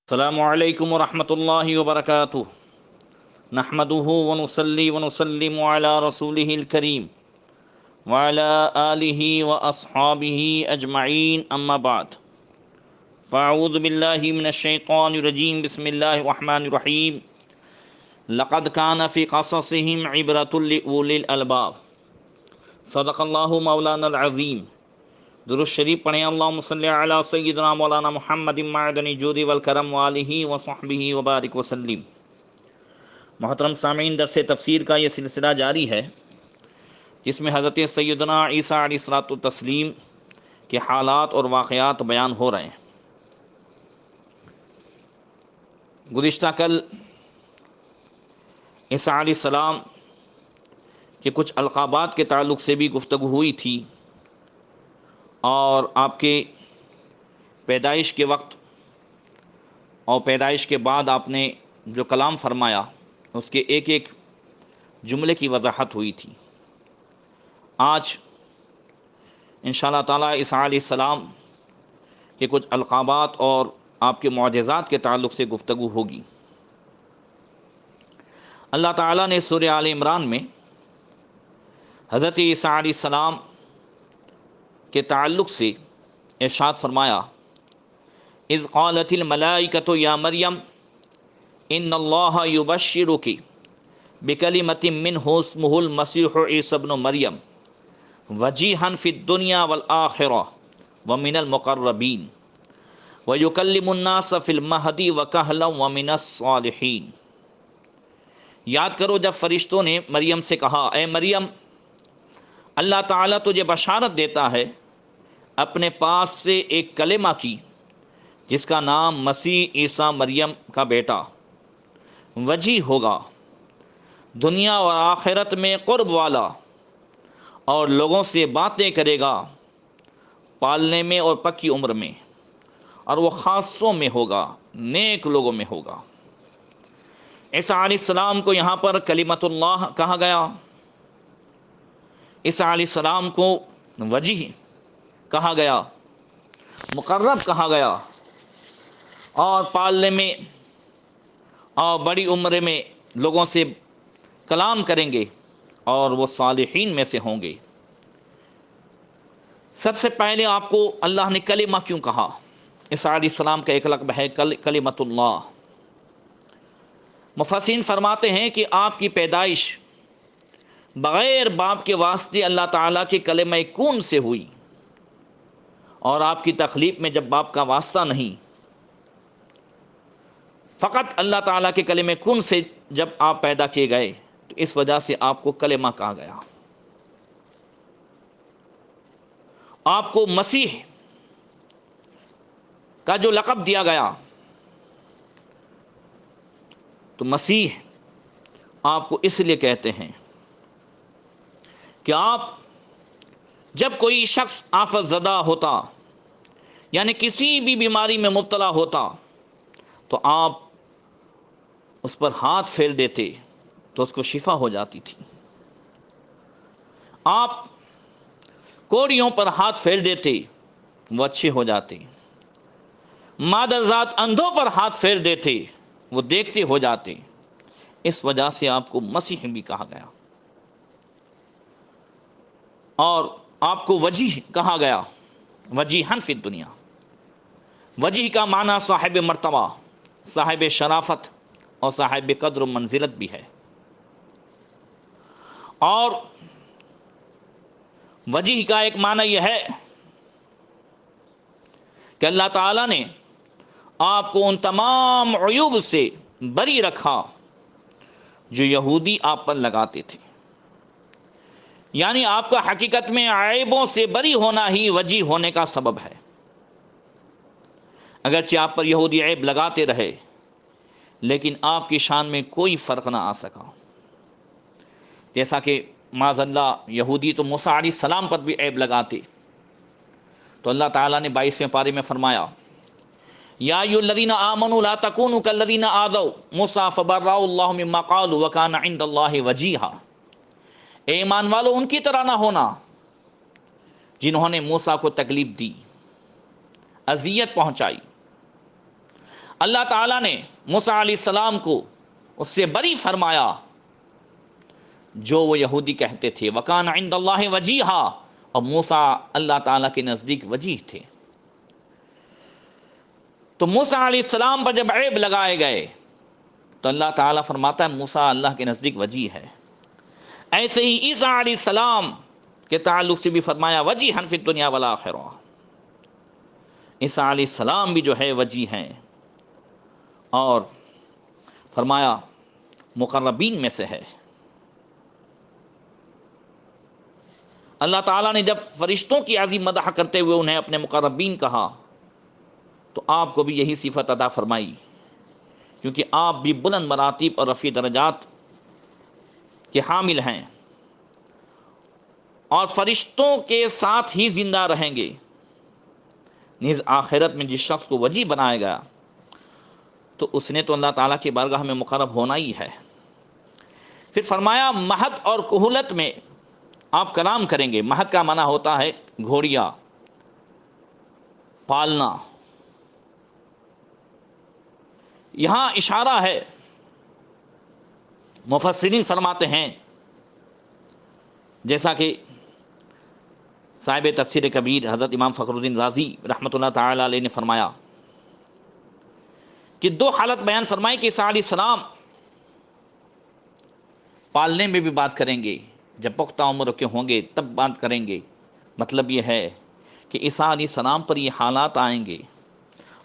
السلام علیکم ورحمۃ اللہ وبرکاتہ نحمده ونصلي ونسلم على رسوله الكريم وعلى آله وأصحابه أجمعين أما بعد فأعوذ بالله من الشيطان الرجيم بسم الله الرحمن الرحيم لقد كان في قصصهم عبرة لأولي الألباب صدق الله مولانا العظيم درود شریف پڑھیں اللہم صلی علی سیدنا مولانا محمد معدن جود والکرم والہ وصحبہ وبارک وسلم۔ محترم سامعین، درس تفسیر کا یہ سلسلہ جاری ہے جس میں حضرت سیدنا عیسیٰ علیہ الصلوۃ والتسلیم کے حالات اور واقعات بیان ہو رہے ہیں۔ گزشتہ کل عیسیٰ علیہ السلام کے کچھ القابات کے تعلق سے بھی گفتگو ہوئی تھی، اور آپ کے پیدائش کے وقت اور پیدائش کے بعد آپ نے جو کلام فرمایا اس کے ایک ایک جملے کی وضاحت ہوئی تھی۔ آج انشاءاللہ تعالیٰ عیسیٰ علیہ السلام کے کچھ القابات اور آپ کے معجزات کے تعلق سے گفتگو ہوگی۔ اللہ تعالیٰ نے سورہ آل عمران میں حضرت عیسیٰ علیہ السلام کے تعلق سے ارشاد فرمایا، اذ قالت الملائکۃ یا مریم ان اللہ یبشرک بکلمۃ منہ اسمہ المسیح عیسی ابن مریم وجیہا فی الدنیا والآخرہ ومن المقربین ویکلم الناس فی المہد وکہلا ومن الصالحین۔ یاد کرو جب فرشتوں نے مریم سے کہا، اے مریم، اللہ تعالیٰ تجھے بشارت دیتا ہے اپنے پاس سے ایک کلمہ کی جس کا نام مسیح عیسیٰ مریم کا بیٹا وجیح ہوگا، دنیا اور آخرت میں قرب والا، اور لوگوں سے باتیں کرے گا پالنے میں اور پکی عمر میں، اور وہ خاصوں میں ہوگا، نیک لوگوں میں ہوگا۔ عیسیٰ علیہ السلام کو یہاں پر کلمۃ اللہ کہا گیا، عیسیٰ علیہ السلام کو وجیح کہا گیا، مقرب کہا گیا، اور پالنے میں اور بڑی عمر میں لوگوں سے کلام کریں گے اور وہ صالحین میں سے ہوں گے۔ سب سے پہلے آپ کو اللہ نے کلمہ کیوں کہا؟ عیسیٰ علیہ السلام کا ایک لقب ہے کلمۃ اللہ۔ مفسرین فرماتے ہیں کہ آپ کی پیدائش بغیر باپ کے واسطے اللہ تعالیٰ کے کلمہ کون سے ہوئی، اور آپ کی تخلیق میں جب باپ کا واسطہ نہیں، فقط اللہ تعالیٰ کے کلمہ کن سے جب آپ پیدا کیے گئے تو اس وجہ سے آپ کو کلمہ کہا گیا۔ آپ کو مسیح کا جو لقب دیا گیا، تو مسیح آپ کو اس لیے کہتے ہیں کہ آپ جب کوئی شخص آفت زدہ ہوتا، یعنی کسی بھی بیماری میں مبتلا ہوتا، تو آپ اس پر ہاتھ پھیر دیتے تو اس کو شفا ہو جاتی تھی۔ آپ کوڑیوں پر ہاتھ پھیر دیتے وہ اچھے ہو جاتے، مادرزاد اندھوں پر ہاتھ پھیر دیتے وہ دیکھتے ہو جاتے۔ اس وجہ سے آپ کو مسیح بھی کہا گیا، اور آپ کو وجیح کہا گیا، وجیحاً فی الدنیا۔ وجیح کا معنی صاحب مرتبہ، صاحب شرافت اور صاحب قدر و منزلت بھی ہے۔ اور وجیح کا ایک معنی یہ ہے کہ اللہ تعالیٰ نے آپ کو ان تمام عیوب سے بری رکھا جو یہودی آپ پر لگاتے تھے، یعنی آپ کا حقیقت میں عیبوں سے بری ہونا ہی وجیح ہونے کا سبب ہے۔ اگرچہ آپ پر یہودی عیب لگاتے رہے لیکن آپ کی شان میں کوئی فرق نہ آ سکا، جیسا کہ معاذ اللہ یہودی تو موسیٰ علیہ السلام پر بھی عیب لگاتے، تو اللہ تعالیٰ نے 22ویں پارے میں فرمایا، یا ایھا الذین آمنوا لا تکونوا کالذین آذوا موسیٰ فبرأہ اللہ مما قالوا وکان عند اللہ وجیہا۔ اے ایمان والو، ان کی طرح نہ ہونا جنہوں نے موسیٰ کو تکلیف دی، اذیت پہنچائی، اللہ تعالیٰ نے موسیٰ علیہ السلام کو اس سے بری فرمایا جو وہ یہودی کہتے تھے، وَكَانَ عِندَ اللَّهِ وَجِيهًا، اور موسیٰ اللہ تعالیٰ کے نزدیک وجیح تھے۔ تو موسیٰ علیہ السلام پر جب عیب لگائے گئے تو اللہ تعالیٰ فرماتا ہے موسیٰ اللہ کے نزدیک وجیح ہے۔ ایسے ہی عیسیٰ علیہ السلام کے تعلق سے بھی فرمایا وجیحاً فی الدنیا والآخرہ، عیسیٰ علیہ السلام بھی جو ہے وجیح ہیں، اور فرمایا مقربین میں سے ہے۔ اللہ تعالیٰ نے جب فرشتوں کی عظیم مدح کرتے ہوئے انہیں اپنے مقربین کہا تو آپ کو بھی یہی صفت عطا فرمائی، کیونکہ آپ بھی بلند مراتب اور رفیع درجات کے حامل ہیں، اور فرشتوں کے ساتھ ہی زندہ رہیں گے۔ نیز آخرت میں جس شخص کو وجیح بنائے گا تو اس نے تو اللہ تعالیٰ کی بارگاہ میں مقرب ہونا ہی ہے۔ پھر فرمایا مہد اور کہولت میں آپ کلام کریں گے۔ مہد کا معنی ہوتا ہے گھوڑیاں پالنا، یہاں اشارہ ہے، مفسرین فرماتے ہیں جیسا کہ صاحب تفسیر کبیر حضرت امام فخر الدین رازی رحمۃ اللہ تعالی علیہ نے فرمایا کہ دو حالت بیان فرمائی کہ عیسیٰ علیہ السلام پالنے میں بھی بات کریں گے، جب پختہ عمر کے ہوں گے تب بات کریں گے۔ مطلب یہ ہے کہ عیسیٰ علیہ السلام پر یہ حالات آئیں گے،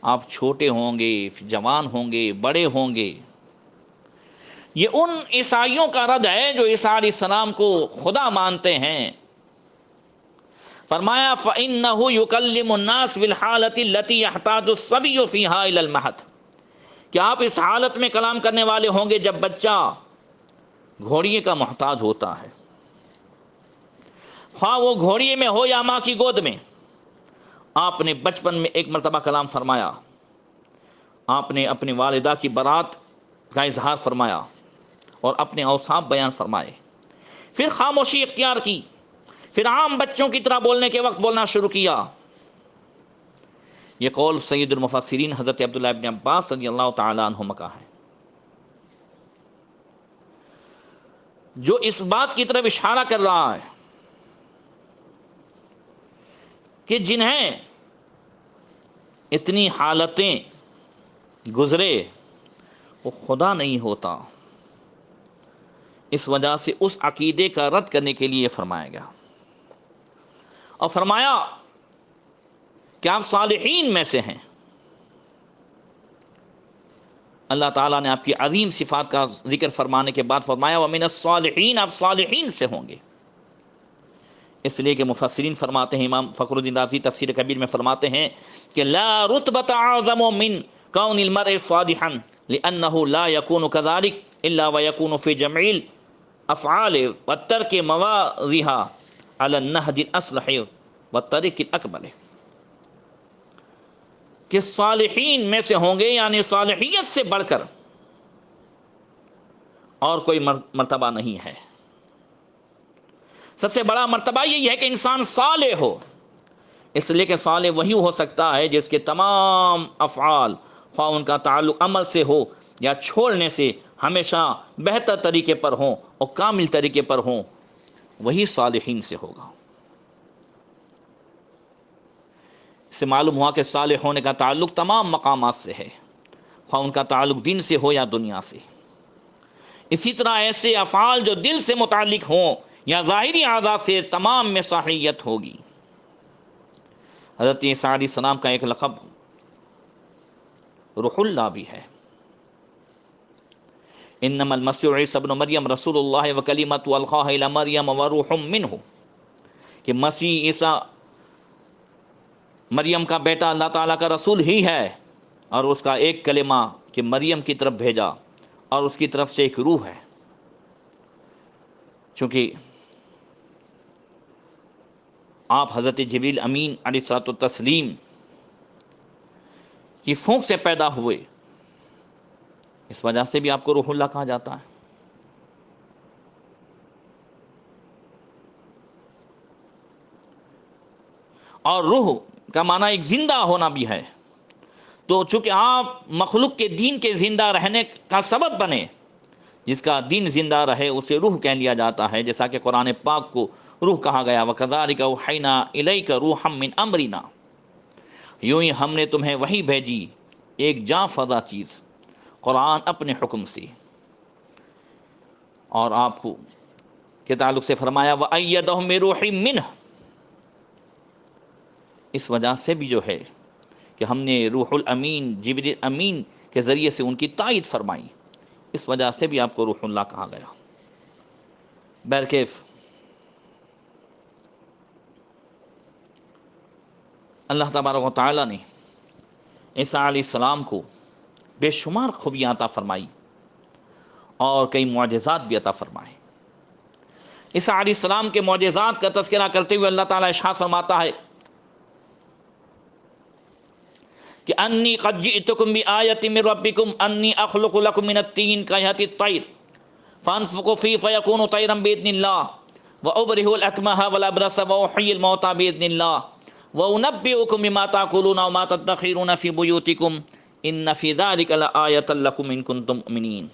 آپ چھوٹے ہوں گے، جوان ہوں گے، بڑے ہوں گے۔ یہ ان عیسائیوں کا رد ہے جو عیسیٰ علیہ السلام کو خدا مانتے ہیں۔ فرمایا فَإِنَّهُ يُكَلِّمُ النَّاسَ فِي الْحَالَةِ الَّتِي يَحْتَاجُ الصَّبِيُّ فِيهَا إِلَى الْمَهْدِ، کہ آپ اس حالت میں کلام کرنے والے ہوں گے جب بچہ گھوڑیے کا محتاج ہوتا ہے، خواہ وہ گھوڑیے میں ہو یا ماں کی گود میں۔ آپ نے بچپن میں ایک مرتبہ کلام فرمایا، آپ نے اپنی والدہ کی برات کا اظہار فرمایا اور اپنے اوصاف بیان فرمائے، پھر خاموشی اختیار کی، پھر عام بچوں کی طرح بولنے کے وقت بولنا شروع کیا۔ یہ قول سید المفسرین حضرت عبداللہ ابن عباس رضی اللہ تعالی عنہما کا ہے، جو اس بات کی طرف اشارہ کر رہا ہے کہ جنہیں اتنی حالتیں گزرے وہ خدا نہیں ہوتا، اس وجہ سے اس عقیدے کا رد کرنے کے لیے فرمایا گیا، اور فرمایا کہ آپ صالحین میں سے ہیں۔ اللہ تعالیٰ نے آپ کی عظیم صفات کا ذکر فرمانے کے بعد فرمایا وَمِنَ الصَّالِحِينَ، آپ صالحین سے ہوں گے۔ اس لیے کہ مفسرین فرماتے ہیں، امام فخر الدین رازی تفسیر کبیر میں فرماتے ہیں کہ لا رتبۃ اعظم من کون المرء صالحا لانه لا يكون كذلك الا ويكون في جميع الافعال وترك مواضعها على النهج الاصلح والطريق الاكمل، کہ صالحین میں سے ہوں گے، یعنی صالحیت سے بڑھ کر اور کوئی مرتبہ نہیں ہے۔ سب سے بڑا مرتبہ یہی ہے کہ انسان صالح ہو، اس لیے کہ صالح وہی ہو سکتا ہے جس کے تمام افعال، خواہ ان کا تعلق عمل سے ہو یا چھوڑنے سے، ہمیشہ بہتر طریقے پر ہوں اور کامل طریقے پر ہوں، وہی صالحین سے ہوگا۔ اس سے معلوم ہوا کہ صالح ہونے کا تعلق تمام مقامات سے ہے، خواہ ان کا تعلق دین سے ہو یا دنیا سے۔ اسی طرح ایسے افعال جو دل سے متعلق ہوں یا ظاہری اعضاء سے، تمام میں صالحیت ہوگی۔ حضرت عیسیٰ علیہ السلام کا ایک لقب روح اللہ بھی ہے، انما المسیح عیسی ابن مریم رسول اللہ وکلمۃ القاہ الی مریم وروح منہ، کہ مسیح عیسیٰ مریم کا بیٹا اللہ تعالیٰ کا رسول ہی ہے، اور اس کا ایک کلمہ کہ مریم کی طرف بھیجا، اور اس کی طرف سے ایک روح ہے۔ چونکہ آپ حضرت جبریل امین علیہ الصلوۃ والتسلیم کی پھونک سے پیدا ہوئے، اس وجہ سے بھی آپ کو روح اللہ کہا جاتا ہے۔ اور روح کا معنی ایک زندہ ہونا بھی ہے، تو چونکہ آپ مخلوق کے دین کے زندہ رہنے کا سبب بنے، جس کا دین زندہ رہے اسے روح کہہ لیا جاتا ہے، جیسا کہ قرآن پاک کو روح کہا گیا، وَكَذَلِكَ أَوْحَيْنَا إِلَيْكَ رُوحًا مِّنْ أَمْرِنَا، یوں ہی ہم نے تمہیں وحی بھیجی ایک جاں فضا چیز، قرآن اپنے حکم سے۔ اور آپ کو کے تعلق سے فرمایا وَأَيَّدَهُم بِرُوحٍ مِّنْهُ، اس وجہ سے بھی جو ہے کہ ہم نے روح الامین جبریل امین کے ذریعے سے ان کی تائید فرمائی، اس وجہ سے بھی آپ کو روح اللہ کہا گیا۔ بہرکیف اللہ تبارک و تعالیٰ نے عیسیٰ علیہ السلام کو بے شمار خوبیاں عطا فرمائی اور کئی معجزات بھی عطا فرمائے۔ عیسیٰ علیہ السلام کے معجزات کا تذکرہ کرتے ہوئے اللہ تعالیٰ ارشاد فرماتا ہے کہ انی قد جئتکم بآیۃ من ربکم انی اخلق لکم من الطین کہیئۃ الطیر فانفخ فیہ فیکون طیرا باذن اللہ وابرئ الاکمہ والابرص واحیی الموتى باذن اللہ وانبئکم بما تاکلون وما تدخرون فی بیوتکم ان فی ذلک لآیۃ لکم ان کنتم مؤمنین۔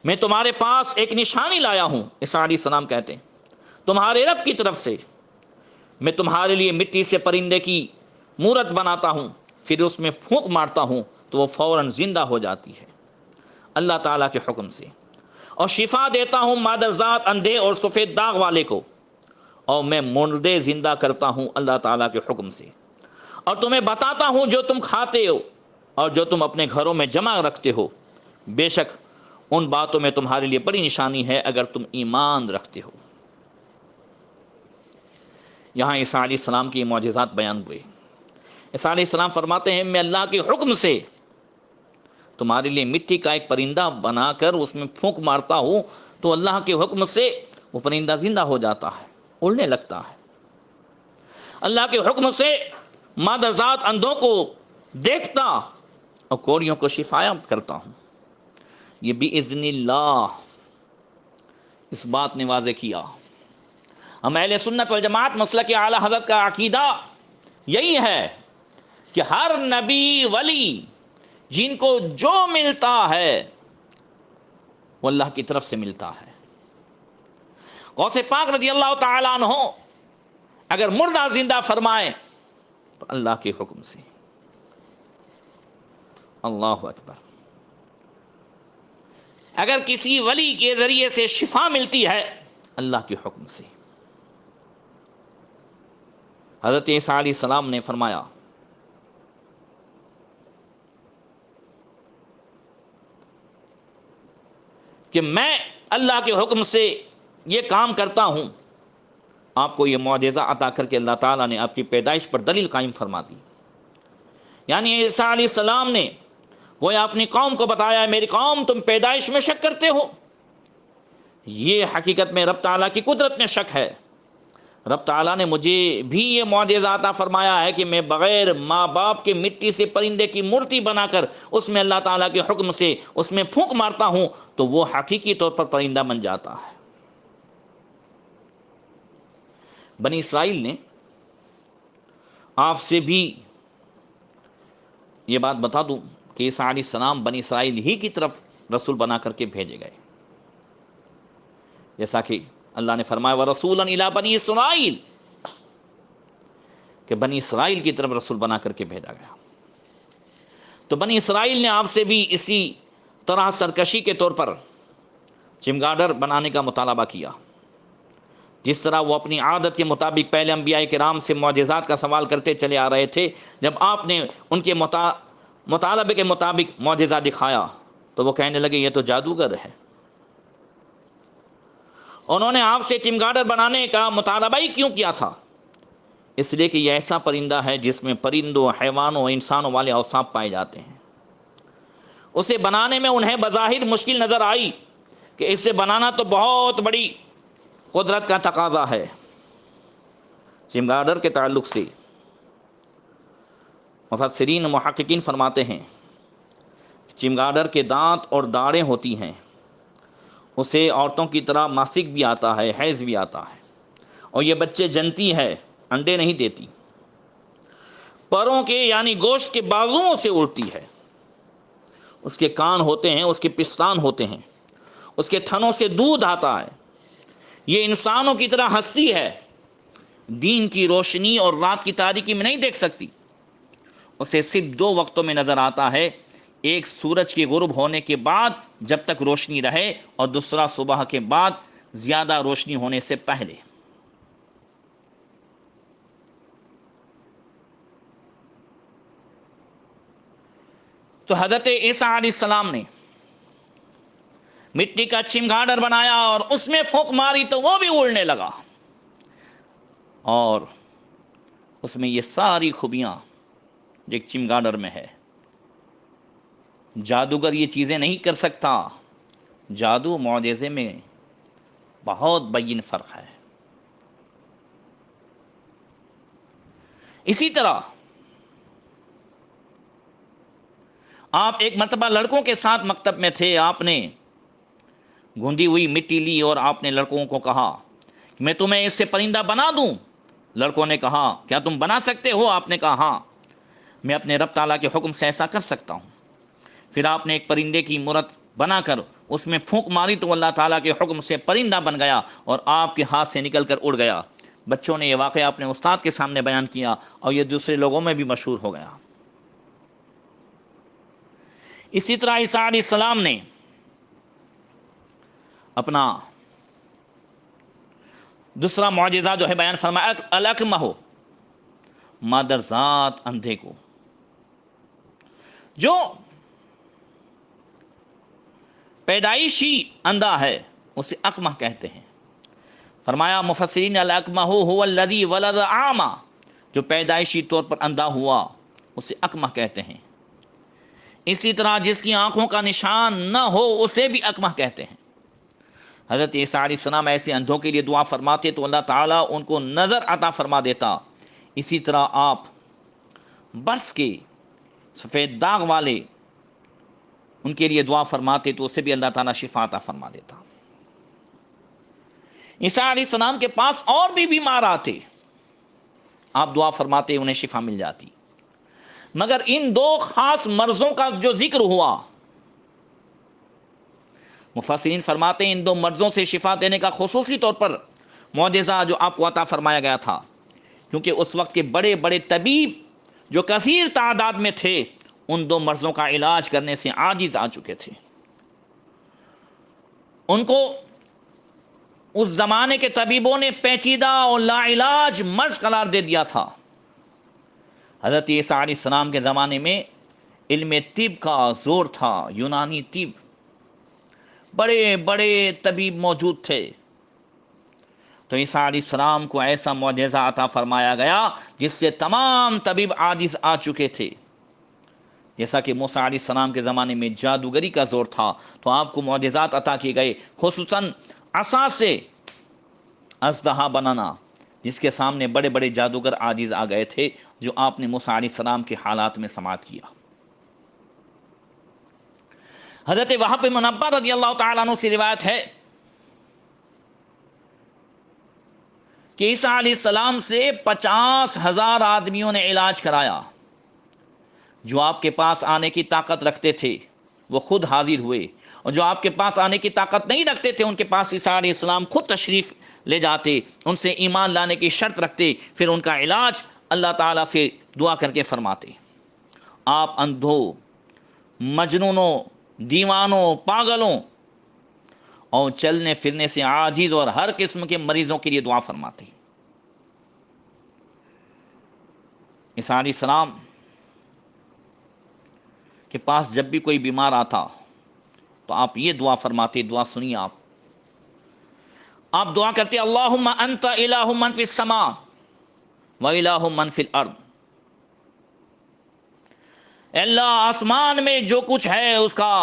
میں تمہارے پاس ایک نشانی لایا ہوں، عیسیٰ علیہ السلام کہتے ہیں، تمہارے رب کی طرف سے۔ میں تمہارے لیے مٹی سے پرندے کی مورت بناتا ہوں، پھر اس میں پھونک مارتا ہوں تو وہ فوراً زندہ ہو جاتی ہے اللہ تعالیٰ کے حکم سے، اور شفا دیتا ہوں مادرزاد اندھے اور سفید داغ والے کو، اور میں مردے زندہ کرتا ہوں اللہ تعالیٰ کے حکم سے، اور تمہیں بتاتا ہوں جو تم کھاتے ہو اور جو تم اپنے گھروں میں جمع رکھتے ہو، بے شک ان باتوں میں تمہارے لیے بڑی نشانی ہے اگر تم ایمان رکھتے ہو۔ یہاں عیسیٰ علیہ السلام کی معجزات بیان ہوئے۔ عیسیٰ علیہ السلام فرماتے ہیں میں اللہ کے حکم سے تمہارے لیے مٹی کا ایک پرندہ بنا کر اس میں پھونک مارتا ہوں تو اللہ کے حکم سے وہ پرندہ زندہ ہو جاتا ہے، اڑنے لگتا ہے۔ اللہ کے حکم سے مادرزاد اندھوں کو دیکھتا اور کوڑیوں کو شفا کرتا ہوں، یہ بِإِذْنِ اللہ، اس بات نے واضح کیا۔ ہم اہل سنت والجماعت مسلک اعلی حضرت کا عقیدہ یہی ہے کہ ہر نبی ولی جن کو جو ملتا ہے وہ اللہ کی طرف سے ملتا ہے۔ غوث پاک رضی اللہ تعالیٰ عنہ اگر مردہ زندہ فرمائے تو اللہ کے حکم سے۔ اللہ اکبر۔ اگر کسی ولی کے ذریعے سے شفا ملتی ہے اللہ کے حکم سے۔ حضرت عیسیٰ علیہ السلام نے فرمایا کہ میں اللہ کے حکم سے یہ کام کرتا ہوں، آپ کو یہ معجزہ عطا کر کے اللہ تعالیٰ نے آپ کی پیدائش پر دلیل قائم فرما دی۔ یعنی عیسیٰ علیہ السلام نے وہ اپنی قوم کو بتایا میری قوم تم پیدائش میں شک کرتے ہو، یہ حقیقت میں رب تعالیٰ کی قدرت میں شک ہے۔ رب تعالیٰ نے مجھے بھی یہ معجزہ عطا فرمایا ہے کہ میں بغیر ماں باپ کے مٹی سے پرندے کی مورتی بنا کر اس میں اللہ تعالیٰ کے حکم سے اس میں پھونک مارتا ہوں تو وہ حقیقی طور پر پرندہ بن جاتا ہے۔ بنی اسرائیل نے آپ سے بھی یہ بات بتا دوں کہ عیسیٰ علیہ السلام بنی اسرائیل ہی کی طرف رسول بنا کر کے بھیجے گئے، جیسا کہ اللہ نے فرمایا وَرَسُولًا إِلَىٰ بَنِي إِسْرَائِيل، کہ بنی اسرائیل کی طرف رسول بنا کر کے بھیجا گیا۔ تو بنی اسرائیل نے آپ سے بھی اسی طرح سرکشی کے طور پر چمگادڑ بنانے کا مطالبہ کیا، جس طرح وہ اپنی عادت کے مطابق پہلے انبیاء کرام سے معجزات کا سوال کرتے چلے آ رہے تھے۔ جب آپ نے ان کے مطالبے کے مطابق معجزہ دکھایا تو وہ کہنے لگے یہ تو جادوگر ہے۔ انہوں نے آپ سے چمگادڑ بنانے کا مطالبہ ہی کیوں کیا تھا؟ اس لیے کہ یہ ایسا پرندہ ہے جس میں پرندوں، حیوانوں، انسانوں والے اوصاف پائے جاتے ہیں۔ اسے بنانے میں انہیں بظاہر مشکل نظر آئی کہ اسے بنانا تو بہت بڑی قدرت کا تقاضا ہے۔ چمگادڑ کے تعلق سے مفسرین محققین فرماتے ہیں چمگادڑ کے دانت اور داڑیں ہوتی ہیں، اسے عورتوں کی طرح ماسک بھی آتا ہے، حیض بھی آتا ہے، اور یہ بچے جنتی ہے، انڈے نہیں دیتی۔ پروں کے یعنی گوشت کے بازوؤں سے اڑتی ہے۔ اس کے کان ہوتے ہیں، اس کے پستان ہوتے ہیں، اس کے تھنوں سے دودھ آتا ہے۔ یہ انسانوں کی طرح ہستی ہے، دین کی روشنی اور رات کی تاریکی میں نہیں دیکھ سکتی۔ اسے صرف دو وقتوں میں نظر آتا ہے، ایک سورج کے غروب ہونے کے بعد جب تک روشنی رہے، اور دوسرا صبح کے بعد زیادہ روشنی ہونے سے پہلے۔ تو حضرت عیسیٰ علیہ السلام نے مٹی کا چمگاڈر بنایا اور اس میں پھونک ماری تو وہ بھی اڑنے لگا، اور اس میں یہ ساری خوبیاں جو ایک چمگاڈر میں ہے۔ جادوگر یہ چیزیں نہیں کر سکتا۔ جادو معجزے میں بہت بین فرق ہے۔ اسی طرح آپ ایک مرتبہ لڑکوں کے ساتھ مکتب میں تھے، آپ نے گوندی ہوئی مٹی لی اور آپ نے لڑکوں کو کہا کہ میں تمہیں اس سے پرندہ بنا دوں۔ لڑکوں نے کہا کیا تم بنا سکتے ہو؟ آپ نے کہا ہاں، میں اپنے رب تعالیٰ کے حکم سے ایسا کر سکتا ہوں۔ پھر آپ نے ایک پرندے کی مورت بنا کر اس میں پھونک ماری تو اللہ تعالیٰ کے حکم سے پرندہ بن گیا اور آپ کے ہاتھ سے نکل کر اڑ گیا۔ بچوں نے یہ واقعہ اپنے استاد کے سامنے بیان کیا اور یہ دوسرے لوگوں میں بھی مشہور ہو گیا۔ اسی طرح عیسیٰ علیہ السلام نے اپنا دوسرا معجزہ جو ہے بیان فرمایا، الاکمہ مادرزاد اندھے کو، جو پیدائشی اندھا ہے اسے اکمہ کہتے ہیں۔ فرمایا مفسرین الاکمہ هو الذی ولد اعمى، جو پیدائشی طور پر اندھا ہوا اسے اکمہ کہتے ہیں۔ اسی طرح جس کی آنکھوں کا نشان نہ ہو اسے بھی اکمہ کہتے ہیں۔ حضرت عیسیٰ علیہ السلام ایسے اندھوں کے لیے دعا فرماتے تو اللہ تعالیٰ ان کو نظر عطا فرما دیتا۔ اسی طرح آپ برس کے سفید داغ والے ان کے لیے دعا فرماتے تو اسے بھی اللہ تعالیٰ شفا عطا فرما دیتا۔ عیسیٰ علیہ السلام کے پاس اور بھی بیمار آتے، آپ دعا فرماتے انہیں شفا مل جاتی، مگر ان دو خاص مرضوں کا جو ذکر ہوا، مفسرین فرماتے ہیں ان دو مرضوں سے شفا دینے کا خصوصی طور پر معجزہ جو آپ کو عطا فرمایا گیا تھا، کیونکہ اس وقت کے بڑے بڑے طبیب جو کثیر تعداد میں تھے ان دو مرضوں کا علاج کرنے سے عاجز آ چکے تھے۔ ان کو اس زمانے کے طبیبوں نے پیچیدہ اور لا علاج مرض قرار دے دیا تھا۔ حضرت عیسیٰ علیہ السلام کے زمانے میں علم طب کا زور تھا، یونانی طب، بڑے بڑے طبیب موجود تھے۔ تو عیسیٰ علیہ السلام کو ایسا معجزہ عطا فرمایا گیا جس سے تمام طبیب عاجز آ چکے تھے۔ جیسا کہ موسیٰ علیہ السلام کے زمانے میں جادوگری کا زور تھا تو آپ کو معجزات عطا کیے گئے، خصوصاً عصا سے اژدہا بنانا، جس کے سامنے بڑے بڑے جادوگر عاجز آ گئے تھے، جو آپ نے موسیٰ علیہ السلام کے حالات میں سماعت کیا۔ حضرت وہب بن منبہ رضی اللہ تعالیٰ عنہ سے روایت ہے کہ عیسیٰ علیہ السلام سے 50,000 آدمیوں نے علاج کرایا۔ جو آپ کے پاس آنے کی طاقت رکھتے تھے وہ خود حاضر ہوئے، اور جو آپ کے پاس آنے کی طاقت نہیں رکھتے تھے ان کے پاس عیسیٰ علیہ السلام خود تشریف لے جاتے، ان سے ایمان لانے کی شرط رکھتے، پھر ان کا علاج اللہ تعالیٰ سے دعا کر کے فرماتے۔ آپ اندھوں، مجنونوں، دیوانوں، پاگلوں اور چلنے پھرنے سے عاجز اور ہر قسم کے مریضوں کے لیے دعا فرماتے۔ عیسیٰ علیہ السلام کے پاس جب بھی کوئی بیمار آتا تو آپ یہ دعا فرماتے، دعا سنیے آپ دعا کرتے اللہم انت الہ من فی السماء و الہ من فی الارض، اے اللہ آسمان میں جو کچھ ہے اس کا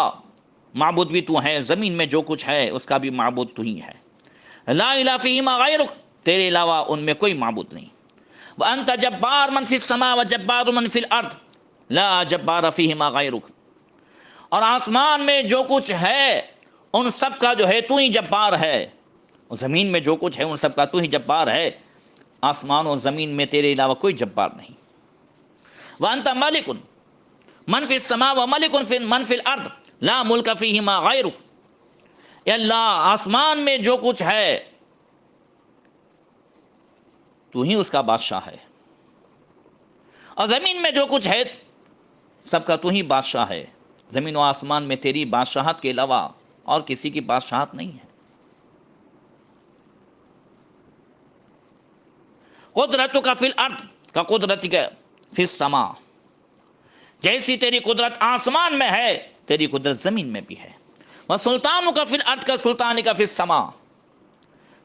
معبود بھی تو ہے، زمین میں جو کچھ ہے اس کا بھی معبود تو ہی ہے، لا الہ فیہما غیرک، تیرے علاوہ ان میں کوئی معبود نہیں، وانت جبار من فی السماء و جبار من فی الارض لا جبار فیہما غیرک، اور آسمان میں جو کچھ ہے ان سب کا جو ہے تو ہی جبار ہے، اور زمین میں جو کچھ ہے ان سب کا تو ہی جبار ہے، آسمان اور زمین میں تیرے علاوہ کوئی جبار نہیں۔ وانت ملک من فی السماء وملک من فی الارض لا ملک فیہما غیرک، اے اللہ آسمان میں جو کچھ ہے تو ہی اس کا بادشاہ ہے، اور زمین میں جو کچھ ہے سب کا تو ہی بادشاہ ہے، زمین و آسمان میں تیری بادشاہت کے علاوہ اور کسی کی بادشاہت نہیں ہے۔ قدرتک فی الارض کا قدرتک فی السماء، جیسی تیری قدرت آسمان میں ہے تیری قدرت زمین میں بھی ہے۔ وسلطانک فی الارض کا سلطانک فی السماء،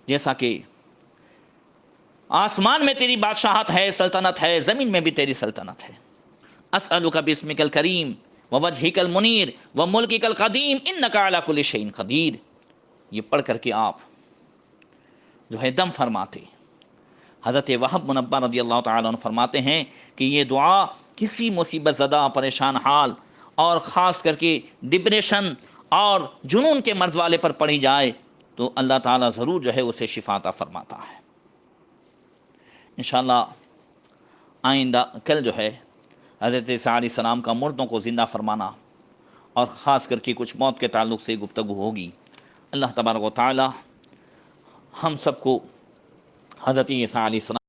جیسا کہ آسمان میں تیری بادشاہت ہے، سلطنت ہے، زمین میں بھی تیری سلطنت ہے۔ اسألک باسمک الکریم ووجہک المنیر وملکک القدیم انک علی کل شیء قدیر، یہ پڑھ کر کے آپ جو ہے دم فرماتے۔ حضرت وہب منبہ رضی اللہ تعالیٰ عنہ فرماتے ہیں کہ یہ دعا کسی مصیبت زدہ، پریشان حال اور خاص کر کے ڈپریشن اور جنون کے مرض والے پر پڑھی جائے تو اللہ تعالیٰ ضرور جو ہے اسے شفا عطا فرماتا ہے۔ انشاءاللہ آئندہ کل جو ہے حضرت عیسیٰ علیہ السلام کا مردوں کو زندہ فرمانا اور خاص کر کے کچھ موت کے تعلق سے گفتگو ہوگی۔ اللہ تبارک و تعالی ہم سب کو حضرت عیسیٰ علیہ السلام